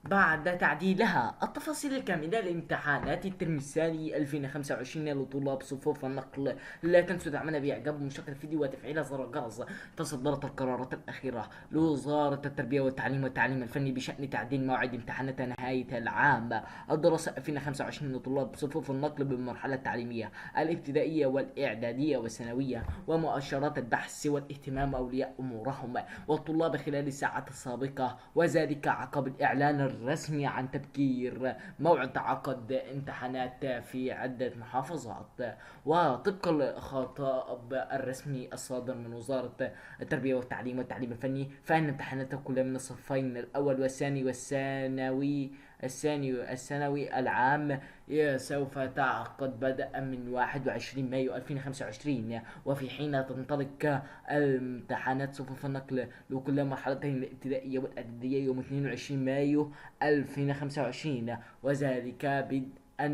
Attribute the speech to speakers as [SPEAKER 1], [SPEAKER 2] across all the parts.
[SPEAKER 1] بعد تعديلها. التفاصيل الكاملة لامتحانات الترم الثاني 2025 لطلاب صفوف النقل. لا تنسوا دعمنا بإعجاب ومشاركة الفيديو وتفعيل زر الجرس. تصدرت القرارات الأخيرة لوزارة التربية والتعليم الفني بشأن تعديل موعد امتحانات نهاية العام الدراسة 2025 لطلاب صفوف النقل بالمرحلة التعليمية الابتدائية والإعدادية والثانوية، ومؤشرات البحث والاهتمام أولياء أمورهم والطلاب خلال الساعات السابقة، وذلك عقب الإعلان الرسمي عن تبكير موعد عقد امتحانات في عدة محافظات. وطبقا للخطاب الرسمي الصادر من وزارة التربية والتعليم الفني، فإن امتحانات كل من الصفين الأول والثاني الثانوي العام سوف تعقد بدءا من 21 مايو 2025. وفي حين تنطلق امتحانات صفوف النقل لكل مرحلتين الابتدائية والإعدادية يوم 22 مايو 2025، وذلك بدءا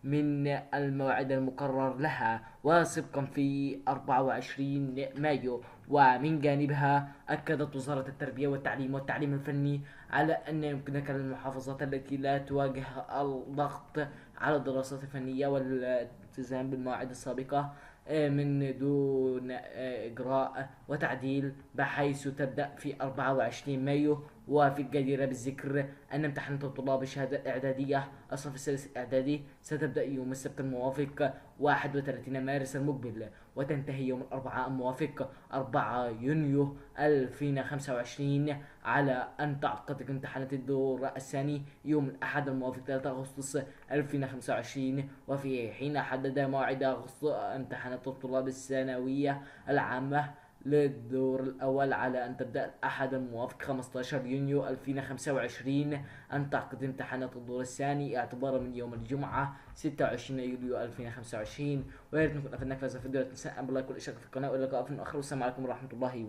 [SPEAKER 1] من الموعد المقرر لها وسبقا في 24 مايو. ومن جانبها أكدت وزارة التربية والتعليم الفني على أن يمكنك للمحافظات التي لا تواجه الضغط على الدراسات الفنية والالتزام بالمواعيد السابقة من دون إجراء وتعديل، بحيث تبدأ في 24 مايو. وفي الجدير بالذكر أن امتحانات طلاب الشهادة الإعدادية الصف الثالث الإعدادي ستبدأ يوم السبت الموافق 31 مارس المقبل، وتنتهي يوم الأربعاء الموافق 4 يونيو 2025، على أن تعقد امتحانات الدور الثاني يوم الأحد الموافق 3 أغسطس 2025. وفي حين حدد موعد امتحانات الطلاب الثانوية العامة للدور الأول على أن تبدأ الأحد الموافق 15 يونيو 2025، أن تعقد امتحانات الدور الثاني اعتبارا من يوم الجمعة 26 يوليو 2025. ويا ريت نكون أفدناك في هذا الفيديو. لا تنسى أن بالله كل إشتراك في القناة، وإلى لقاء في آخر، والسلام عليكم ورحمة الله